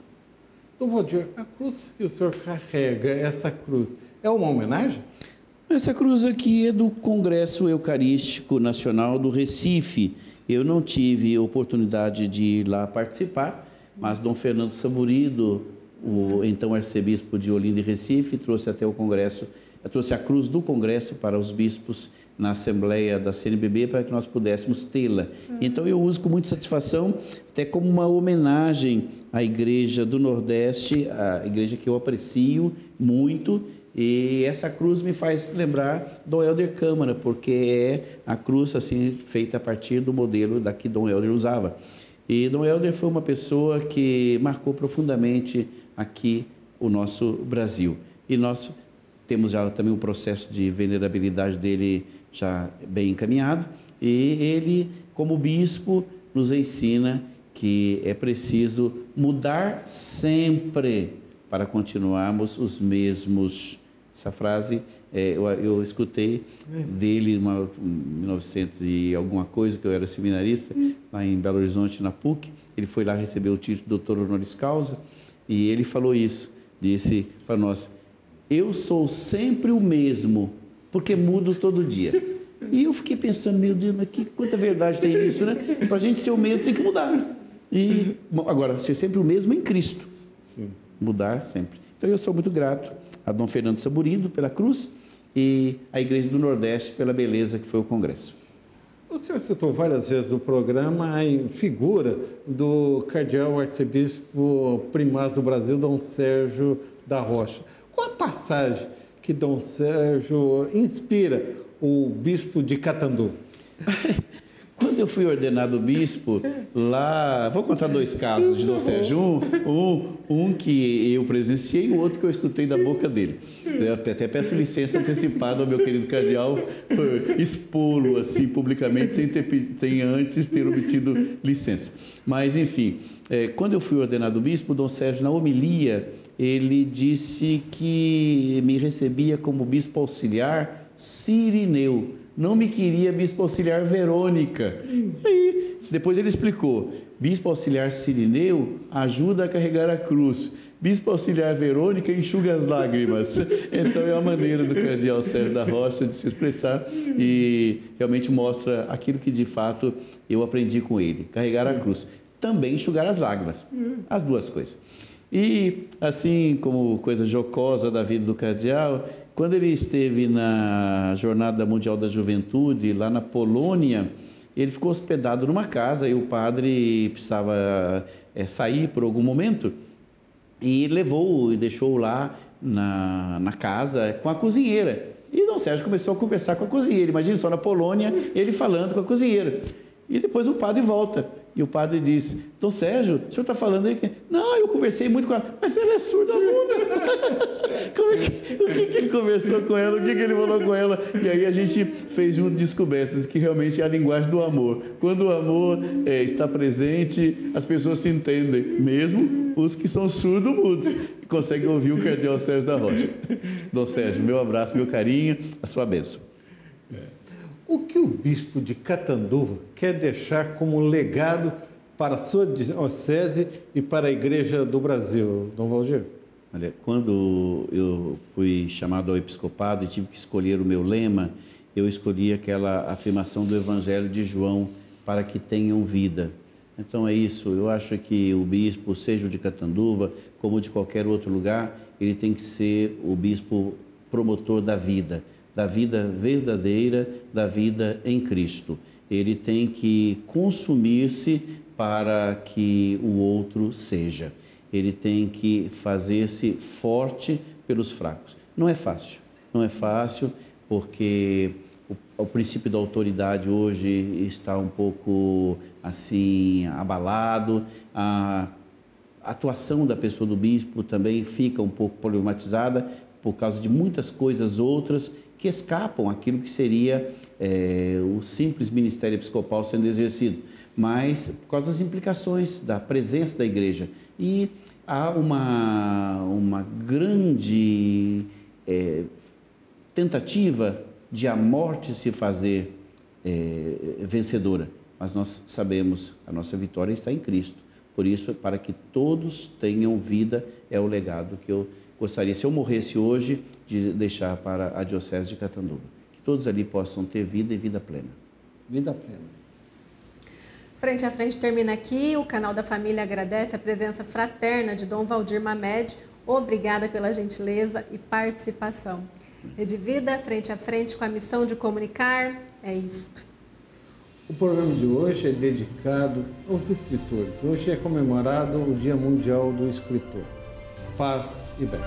Dom Valdir, a cruz que o senhor carrega, essa cruz, é uma homenagem? Essa cruz aqui é do Congresso Eucarístico Nacional do Recife. Eu não tive oportunidade de ir lá participar, mas Dom Fernando Saburido, o então arcebispo de Olinda e Recife, trouxe até o Congresso, trouxe a cruz do Congresso para os bispos na Assembleia da CNBB para que nós pudéssemos tê-la. Então eu uso com muita satisfação, até como uma homenagem à Igreja do Nordeste, a igreja que eu aprecio muito, e essa cruz me faz lembrar Dom Helder Câmara, porque é a cruz assim feita a partir do modelo da que Dom Helder usava. E Dom Helder foi uma pessoa que marcou profundamente aqui o nosso Brasil. E nós temos já também o processo de venerabilidade dele já bem encaminhado. E ele, como bispo, nos ensina que é preciso mudar sempre para continuarmos os mesmos. Essa frase eu escutei dele em 1900 e alguma coisa, que eu era seminarista, lá em Belo Horizonte, na PUC. Ele foi lá receber o título de doutor honoris causa e ele falou isso, disse para nós: eu sou sempre o mesmo, porque mudo todo dia. E eu fiquei pensando, meu Deus, mas quanta verdade tem nisso, né? Para a gente ser o mesmo tem que mudar. E agora, ser sempre o mesmo em Cristo. Sim. Mudar sempre. Então eu sou muito grato a Dom Fernando Saburido pela cruz e a Igreja do Nordeste pela beleza que foi o Congresso. O senhor citou várias vezes no programa a figura do cardeal arcebispo primaz do Brasil, Dom Sérgio da Rocha. Qual a passagem que Dom Sérgio inspira o bispo de Catanduva? Quando eu fui ordenado bispo, lá... Vou contar dois casos de Dom Sérgio. Um que eu presenciei e o outro que eu escutei da boca dele. Eu até peço licença antecipada ao meu querido cardeal por expô-lo assim publicamente, sem antes ter obtido licença. Mas, enfim, quando eu fui ordenado bispo, Dom Sérgio, na homilia, ele disse que me recebia como bispo auxiliar Cirineu. Não me queria bispo auxiliar Verônica. Aí, depois ele explicou: bispo auxiliar Cirineu ajuda a carregar a cruz. Bispo auxiliar Verônica enxuga as lágrimas. Então é a maneira do cardeal Sérgio da Rocha de se expressar e realmente mostra aquilo que de fato eu aprendi com ele: carregar a cruz. Também enxugar as lágrimas. As duas coisas. E assim como coisa jocosa da vida do cardeal, quando ele esteve na Jornada Mundial da Juventude, lá na Polônia, ele ficou hospedado numa casa e o padre precisava sair por algum momento e levou e deixou lá na casa com a cozinheira. E Dom Sérgio começou a conversar com a cozinheira. Imagina só, na Polônia, ele falando com a cozinheira. E depois o padre volta. E o padre disse: Dom Sérgio, o senhor está falando aí que... Não, eu conversei muito com ela. Mas ela é surda muda. O que ele conversou com ela? O que ele falou com ela? E aí a gente fez junto descobertas que realmente é a linguagem do amor. Quando o amor está presente, as pessoas se entendem. Mesmo os que são surdo-mudos conseguem ouvir o cardeal Sérgio da Rocha. Dom Sérgio, meu abraço, meu carinho, a sua bênção. O que o bispo de Catanduva quer deixar como legado para a sua diocese e para a Igreja do Brasil, Dom Valdir? Olha, quando eu fui chamado ao episcopado e tive que escolher o meu lema, eu escolhi aquela afirmação do Evangelho de João: para que tenham vida. Então é isso, eu acho que o bispo, seja o de Catanduva, como de qualquer outro lugar, ele tem que ser o bispo promotor da vida verdadeira, da vida em Cristo. Ele tem que consumir-se para que o outro seja. Ele tem que fazer-se forte pelos fracos. Não é fácil porque o princípio da autoridade hoje está um pouco assim abalado, a atuação da pessoa do bispo também fica um pouco problematizada por causa de muitas coisas outras que escapam aquilo que seria o simples ministério episcopal sendo exercido, mas por causa das implicações da presença da igreja. E há uma grande tentativa de a morte se fazer vencedora, mas nós sabemos, a nossa vitória está em Cristo. Por isso, para que todos tenham vida, é o legado que eu gostaria, se eu morresse hoje, de deixar para a Diocese de Catanduva. Que todos ali possam ter vida e vida plena. Vida plena. Frente a Frente termina aqui. O Canal da Família agradece a presença fraterna de Dom Valdir Mamed. Obrigada pela gentileza e participação. Rede Vida, Frente a Frente, com a missão de comunicar. É isto. O programa de hoje é dedicado aos escritores. Hoje é comemorado o Dia Mundial do Escritor. Paz e bem.